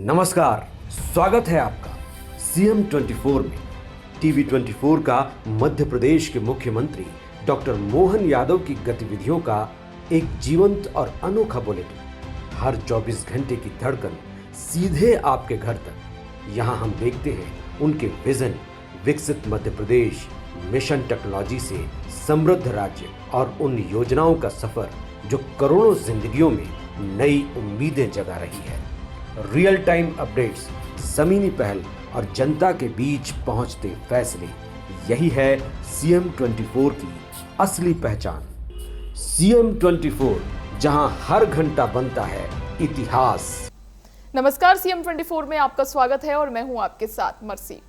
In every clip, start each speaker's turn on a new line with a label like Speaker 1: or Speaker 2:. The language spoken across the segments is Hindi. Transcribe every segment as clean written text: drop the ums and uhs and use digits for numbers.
Speaker 1: नमस्कार, स्वागत है आपका सीएम 24 में। टीवी 24 का मध्य प्रदेश के मुख्यमंत्री डॉक्टर मोहन यादव की गतिविधियों का एक जीवंत और अनोखा बुलेटिन। हर 24 घंटे की धड़कन सीधे आपके घर तक। यहाँ हम देखते हैं उनके विजन, विकसित मध्य प्रदेश, मिशन टेक्नोलॉजी से समृद्ध राज्य और उन योजनाओं का सफर जो करोड़ों जिंदगियों में नई उम्मीदें जगा रही है। रियल टाइम अपडेट्स, ज़मीनी पहल और जनता के बीच पहुंचते फैसले, यही है सीएम 24 की असली पहचान। सीएम 24, जहां हर घंटा बनता है इतिहास।
Speaker 2: नमस्कार, सीएम 24 में आपका स्वागत है और मैं हूं आपके साथ मर्सी।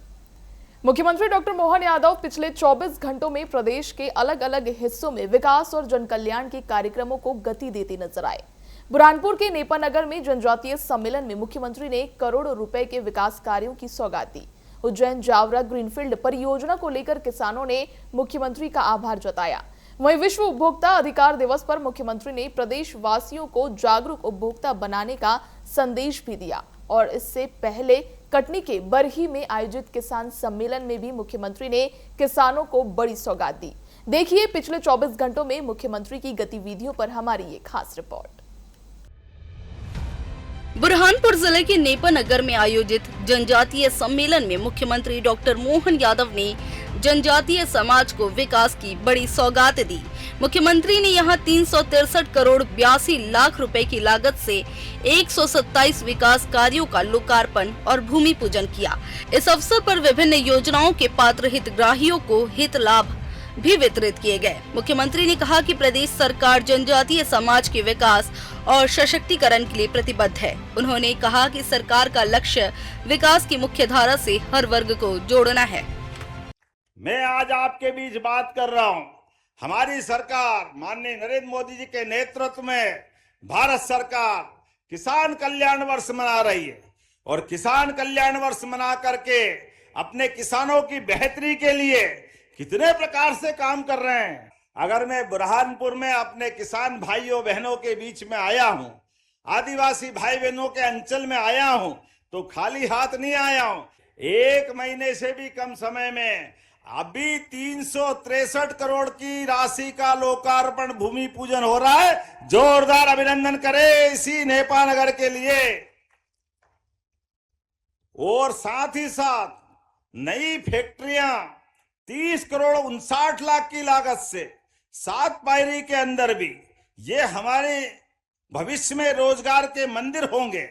Speaker 2: मुख्यमंत्री डॉक्टर मोहन यादव पिछले 24 घंटों में प्रदेश के अलग अलग हिस्सों में विकास और जनकल्याण के कार्यक्रमों को गति देते नजर आए। बुरहानपुर के नेपानगर में जनजातीय सम्मेलन में मुख्यमंत्री ने करोड़ों रुपए के विकास कार्यों की सौगात दी। उज्जैन जावरा ग्रीनफील्ड परियोजना को लेकर किसानों ने मुख्यमंत्री का आभार जताया। वहीं विश्व उपभोक्ता अधिकार दिवस पर मुख्यमंत्री ने प्रदेश वासियों को जागरूक उपभोक्ता बनाने का संदेश भी दिया और इससे पहले कटनी के बरही में आयोजित किसान सम्मेलन में भी मुख्यमंत्री ने किसानों को बड़ी सौगात दी। देखिए पिछले 24 घंटों में मुख्यमंत्री की गतिविधियों पर हमारी ये खास रिपोर्ट।
Speaker 3: बुरहानपुर जिले के नेपानगर में आयोजित जनजातीय सम्मेलन में मुख्यमंत्री डॉक्टर मोहन यादव ने जनजातीय समाज को विकास की बड़ी सौगात दी। मुख्यमंत्री ने यहां 363 करोड़ 82 लाख रुपए की लागत से 127 विकास कार्यों का लोकार्पण और भूमि पूजन किया। इस अवसर पर विभिन्न योजनाओं के पात्र हितग्राहियों को हित लाभ भी वितरित किए गए। मुख्यमंत्री ने कहा कि प्रदेश सरकार जनजातीय समाज के विकास और सशक्तिकरण के लिए प्रतिबद्ध है। उन्होंने कहा कि सरकार का लक्ष्य विकास की मुख्य धारा से हर वर्ग को जोड़ना है।
Speaker 4: मैं आज आपके बीच बात कर रहा हूं। हमारी सरकार माननीय नरेंद्र मोदी जी के नेतृत्व में भारत सरकार किसान कल्याण वर्ष मना रही है और किसान कल्याण वर्ष मना करके अपने किसानों की बेहतरी के लिए कितने प्रकार से काम कर रहे हैं। अगर मैं बुरहानपुर में अपने किसान भाइयों बहनों के बीच में आया हूं, आदिवासी भाई बहनों के अंचल में आया हूं, तो खाली हाथ नहीं आया हूं। 1 महीने से भी कम समय में अभी 363 करोड़ की राशि का लोकार्पण भूमि पूजन हो रहा है। जोरदार अभिनंदन करें इसी नेपानगर के लिए। और साथ ही साथ नई फैक्ट्रियां 30 करोड़ 59 लाख की लागत से 7 पायरी के अंदर भी ये हमारे भविष्य में रोजगार के मंदिर होंगे।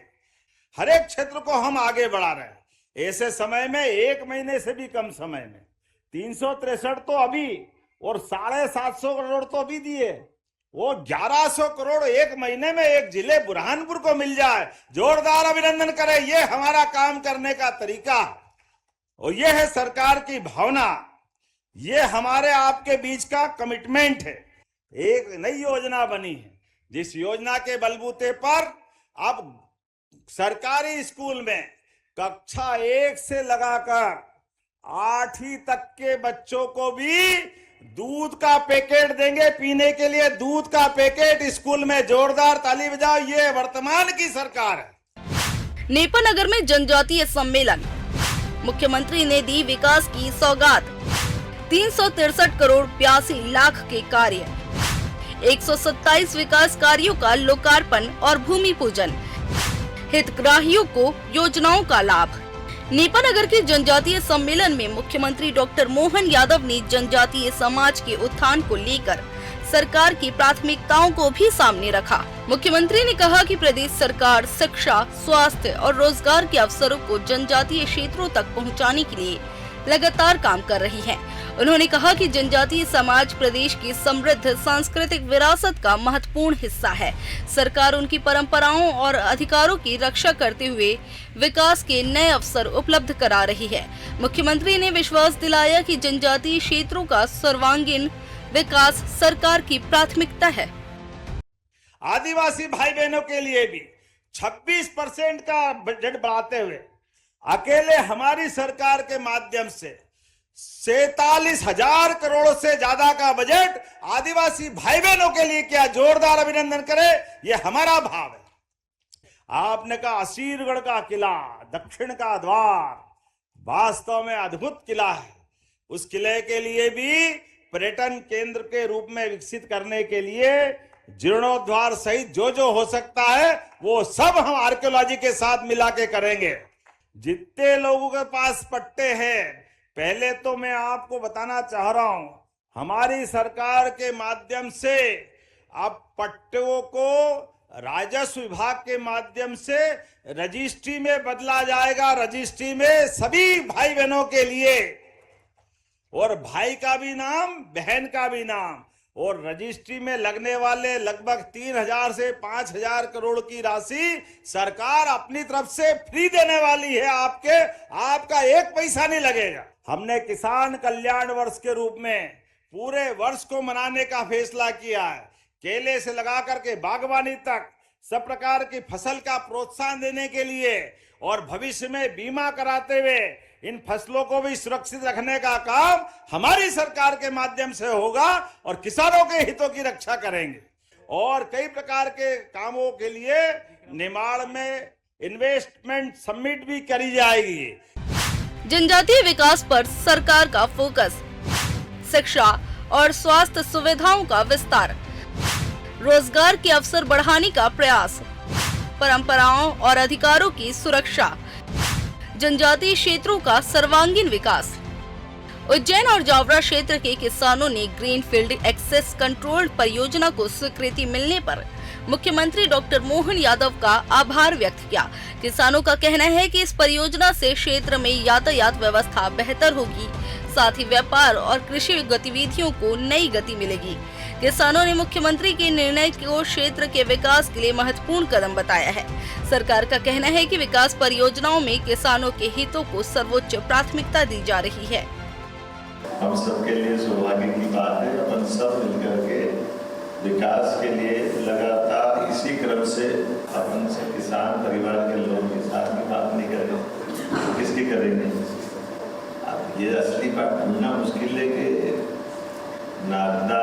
Speaker 4: हर एक क्षेत्र को हम आगे बढ़ा रहे हैं। ऐसे समय में 1 महीने से भी कम समय में 363 तो अभी और 750 करोड़ तो अभी दिए, वो 1100 करोड़ 1 महीने में एक जिले बुरहानपुर को मिल जाए। जोरदार अभिनंदन करें। ये हमारा काम करने का तरीका और ये है सरकार की भावना, ये हमारे आपके बीच का कमिटमेंट है। एक नई योजना बनी है जिस योजना के बलबूते पर अब सरकारी स्कूल में कक्षा 1 से लगाकर 8वीं तक के बच्चों को भी दूध का पैकेट देंगे पीने के लिए। दूध का पैकेट स्कूल में। जोरदार ताली बजाओ। ये वर्तमान की सरकार है।
Speaker 3: नेपानगर में जनजातीय सम्मेलन, मुख्यमंत्री ने दी विकास की सौगात। 363 करोड़ 82 लाख के कार्य, 127 विकास कार्यों का लोकार्पण और भूमि पूजन, हितग्राहियों को योजनाओं का लाभ। नेपानगर के जनजातीय सम्मेलन में मुख्यमंत्री डॉक्टर मोहन यादव ने जनजातीय समाज के उत्थान को लेकर सरकार की प्राथमिकताओं को भी सामने रखा। मुख्यमंत्री ने कहा कि प्रदेश सरकार शिक्षा, स्वास्थ्य और रोजगार के अवसरों को जनजातीय क्षेत्रों तक पहुंचाने के लिए लगातार काम कर रही है। उन्होंने कहा कि जनजातीय समाज प्रदेश की समृद्ध सांस्कृतिक विरासत का महत्वपूर्ण हिस्सा है। सरकार उनकी परंपराओं और अधिकारों की रक्षा करते हुए विकास के नए अवसर उपलब्ध करा रही है। मुख्यमंत्री ने विश्वास दिलाया कि जनजातीय क्षेत्रों का सर्वांगीण विकास सरकार की प्राथमिकता है।
Speaker 4: आदिवासी भाई बहनों के लिए भी 26% का बजट बढ़ाते हुए अकेले हमारी सरकार के माध्यम से 47,000 करोड़ से ज्यादा का बजट आदिवासी भाई बहनों के लिए किया। जोरदार अभिनंदन करें। यह हमारा भाव है। आपने कहा असीरगढ़ का किला, दक्षिण का द्वार, वास्तव में अद्भुत किला है। उस किले के लिए भी पर्यटन केंद्र के रूप में विकसित करने के लिए जीर्णोद्धार सहित जो जो हो सकता है वो सब हम आर्कियोलॉजी के साथ मिला के करेंगे। जितने लोगों के पास पट्टे हैं, पहले तो मैं आपको बताना चाह रहा हूं, हमारी सरकार के माध्यम से अब पट्टों को राजस्व विभाग के माध्यम से रजिस्ट्री में बदला जाएगा। रजिस्ट्री में सभी भाई बहनों के लिए, और भाई का भी नाम, बहन का भी नाम, और रजिस्ट्री में लगने वाले लगभग 3000 से 5000 करोड़ की राशि सरकार अपनी तरफ से फ्री देने वाली है। आपका एक पैसा नहीं लगेगा। हमने किसान कल्याण वर्ष के रूप में पूरे वर्ष को मनाने का फैसला किया है। केले से लगा करके बागवानी तक सब प्रकार की फसल का प्रोत्साहन देने के लिए और भविष्य में बीमा कराते हुए इन फसलों को भी सुरक्षित रखने का काम हमारी सरकार के माध्यम से होगा और किसानों के हितों की रक्षा करेंगे। और कई प्रकार के कामों के लिए निमाड़ में इन्वेस्टमेंट समिट भी करी जाएगी।
Speaker 3: जनजातीय विकास पर सरकार का फोकस, शिक्षा और स्वास्थ्य सुविधाओं का विस्तार, रोजगार के अवसर बढ़ाने का प्रयास, परंपराओं और अधिकारों की सुरक्षा, जनजातीय क्षेत्रों का सर्वांगीण विकास। उज्जैन और जावरा क्षेत्र के किसानों ने ग्रीनफील्ड एक्सेस कंट्रोल परियोजना को स्वीकृति मिलने पर मुख्यमंत्री डॉक्टर मोहन यादव का आभार व्यक्त किया। किसानों का कहना है कि इस परियोजना से क्षेत्र में यातायात व्यवस्था बेहतर होगी, साथ ही व्यापार और कृषि गतिविधियों को नई गति मिलेगी। किसानों ने मुख्यमंत्री के निर्णय को क्षेत्र के विकास के लिए महत्वपूर्ण कदम बताया है। सरकार का कहना है कि विकास परियोजनाओं में किसानों के हितों को सर्वोच्च प्राथमिकता दी जा रही है।
Speaker 5: हम सबके लिए सौभाग्य की बात है, अपन सब मिलकर के विकास के लिए लगातार इसी क्रम से अपन से किसान परिवार के लोगों के साथ भी बात नहीं कर रहे तो किसकी करेंगे। अब ये असली बात ढूंढना मुश्किल है कि नागदा,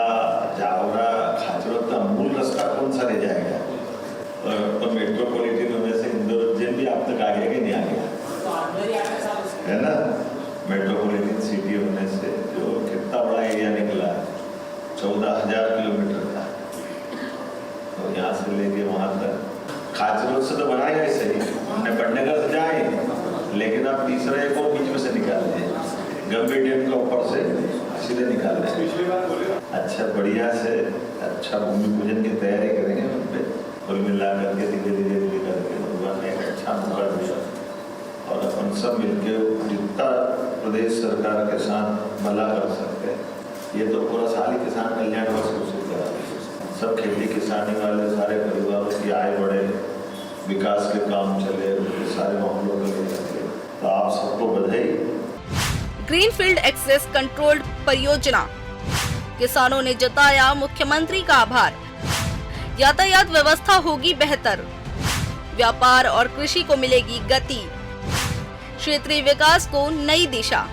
Speaker 5: जावरा, खाचरों का मूल रास्ता कौन सा रह जाएगा। तो मेट्रोपॉलिटन होने से इंदौर उज्जैन भी आप तक आगे के नहीं आ गया है ना। मेट्रोपॉलिटन सिटी होने से जो कितना बड़ा एरिया निकला, 14,000 किलोमीटर था, तो यहाँ से लेके वहाँ तक खाचरों से तो बनाएगा ही सही, हमने पटनगर से जाए, लेकिन अब तीसरा एक और बीच में से निकाल दें, गंभीर डैम का ऊपर से सीधे निकाल दें। अच्छा बढ़िया से अच्छा भूमि पूजन की तैयारी करेंगे उन पे, कुल मिला करके धीरे धीरे करके भगवान ने एक अच्छा मौका दिया और अपन सब मिलकर जितना प्रदेश सरकार के साथ भला कर सकते हैं। ये तो पूरा साल ही किसान कल्याण वर्ष घोषित करा, सब खेती किसानी वाले सारे परिवारों की आय बढ़े, विकास के काम चले, सारे मामलों के लिए तो आप सबको बधाई।
Speaker 3: ग्रीनफील्ड एक्सेस कंट्रोल परियोजना, किसानों ने जताया मुख्यमंत्री का आभार। यातायात व्यवस्था होगी बेहतर, व्यापार और कृषि को मिलेगी गति, क्षेत्रीय विकास को नई दिशा।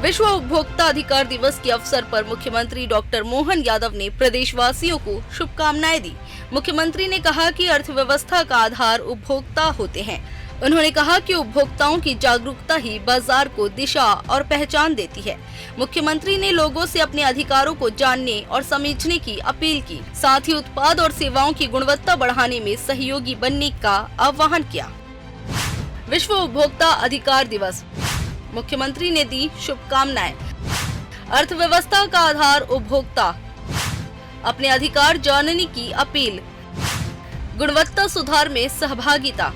Speaker 3: विश्व उपभोक्ता अधिकार दिवस के अवसर पर मुख्यमंत्री डॉक्टर मोहन यादव ने प्रदेशवासियों को शुभकामनाएं दी। मुख्यमंत्री ने कहा कि अर्थव्यवस्था का आधार उपभोक्ता होते हैं। उन्होंने कहा कि उपभोक्ताओं की जागरूकता ही बाजार को दिशा और पहचान देती है। मुख्यमंत्री ने लोगों से अपने अधिकारों को जानने और समझने की अपील की, साथ ही उत्पाद और सेवाओं की गुणवत्ता बढ़ाने में सहयोगी बनने का आह्वान किया। विश्व उपभोक्ता अधिकार दिवस, मुख्यमंत्री ने दी शुभकामनाएं। अर्थव्यवस्था का आधार उपभोक्ता, अपने अधिकार जानने की अपील, गुणवत्ता सुधार में सहभागिता।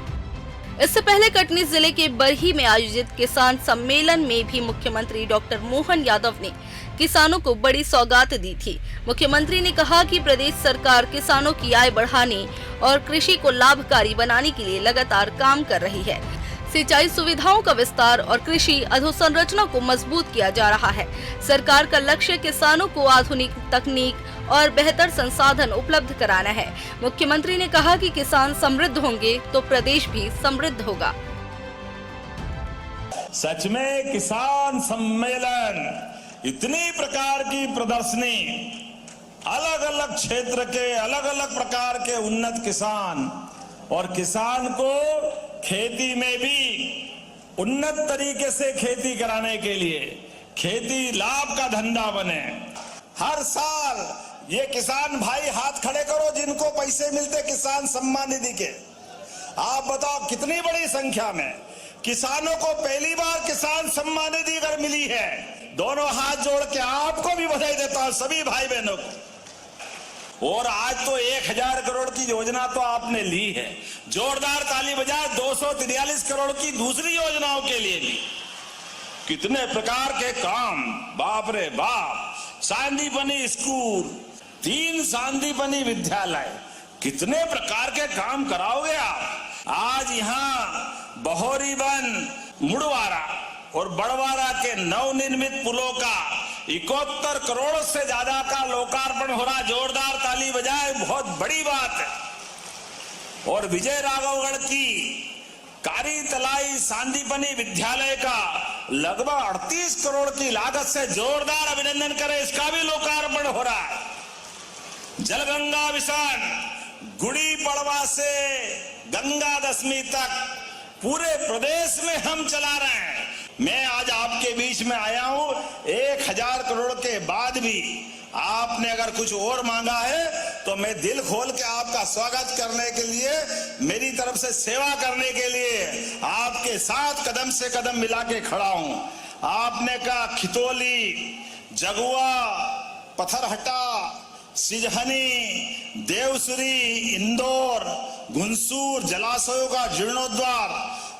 Speaker 3: इससे पहले कटनी जिले के बरही में आयोजित किसान सम्मेलन में भी मुख्यमंत्री डॉक्टर मोहन यादव ने किसानों को बड़ी सौगात दी थी। मुख्यमंत्री ने कहा कि प्रदेश सरकार किसानों की आय बढ़ाने और कृषि को लाभकारी बनाने के लिए लगातार काम कर रही है। सिंचाई सुविधाओं का विस्तार और कृषि अधोसंरचना को मजबूत किया जा रहा है। सरकार का लक्ष्य किसानों को आधुनिक तकनीक और बेहतर संसाधन उपलब्ध कराना है। मुख्यमंत्री ने कहा कि किसान समृद्ध होंगे तो प्रदेश भी समृद्ध होगा।
Speaker 4: सच में किसान सम्मेलन, इतनी प्रकार की प्रदर्शनी, अलग अलग क्षेत्र के अलग अलग प्रकार के उन्नत किसान और किसान को खेती में भी उन्नत तरीके से खेती कराने के लिए खेती लाभ का धंधा बने। हर साल ये किसान भाई हाथ खड़े करो जिनको पैसे मिलते किसान सम्मान निधि के। आप बताओ कितनी बड़ी संख्या में किसानों को पहली बार किसान सम्मान निधि अगर मिली है। दोनों हाथ जोड़ के आपको भी बधाई देता हूं, सभी भाई बहनों को। और आज तो 1000 करोड़ की योजना तो आपने ली है, जोरदार ताली बजाए 243 करोड़ की दूसरी योजनाओं के लिए भी। कितने प्रकार के काम, बाप रे बाप। सांदीपनी स्कूल, 3 सांदीपनी विद्यालय, कितने प्रकार के काम कराओगे आप। आज यहाँ बहोरीबन, मुड़वारा और बड़वारा के नवनिर्मित पुलों का 71 करोड़ से ज्यादा का लोकार्पण हो रहा। जोरदार ताली बजाए, बहुत बड़ी बात है। और विजय राघवगढ़ की कारी तलाई सांदीपनी विद्यालय का लगभग 38 करोड़ की लागत से जोरदार अभिनंदन करें, इसका भी लोकार्पण हो रहा है। जलगंगा मिशन गुड़ी पड़वा से गंगा दशमी तक पूरे प्रदेश में हम चला रहे हैं। मैं आज आपके बीच में आया हूं, 1000 करोड़ के बाद भी आपने अगर कुछ और मांगा है तो मैं दिल खोल के आपका स्वागत करने के लिए, मेरी तरफ से सेवा करने के लिए आपके साथ कदम से कदम मिला के खड़ा हूं। आपने कहा खितौली, जगुआ, पत्थरहट्टा, सिजहनी, देवसुरी, इंदौर, घुंसूर जलाशयों का जीर्णोद्धार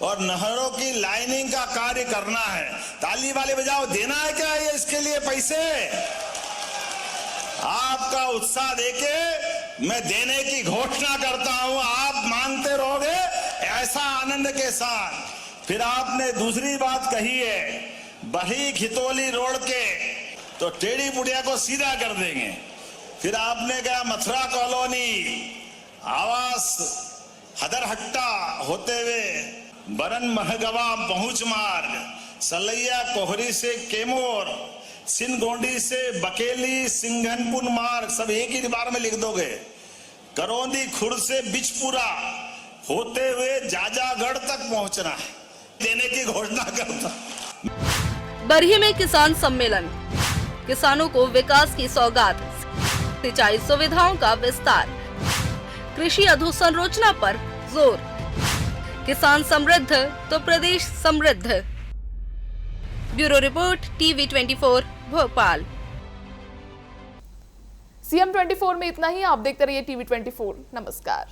Speaker 4: और नहरों की लाइनिंग का कार्य करना है। ताली वाले बजाओ, देना है क्या ये इसके लिए पैसे? आपका उत्साह देके मैं देने की घोषणा करता हूं। आप मांगते रहोगे ऐसा आनंद के साथ। फिर आपने दूसरी बात कही है, बही खितौली रोड के तो टेढ़ी बुढ़िया को सीधा कर देंगे। फिर आपने कहा मथुरा कॉलोनी, आवास हदरहट्टा होते हुए बरन महगवा पहुंच मार्ग, सलैया कोहरी से केमोर, सिनगोंडी से बकेली सिंघनपुर मार्ग, सब एक ही बार में लिख दोगे। करौंदी खुर्द से बिचपुरा होते हुए जाजागढ़ तक पहुंचना है, देने की घोषणा करता।
Speaker 3: बरही में किसान सम्मेलन, किसानों को विकास की सौगात, सिंचाई सुविधाओं का विस्तार, कृषि अधोसंरचना पर जोर। किसान समृद्ध तो प्रदेश समृद्ध। Bureau report, TV 24 Bhopal.
Speaker 2: CM 24 में इतना ही। आप देखते रहिए टीवी 24। नमस्कार।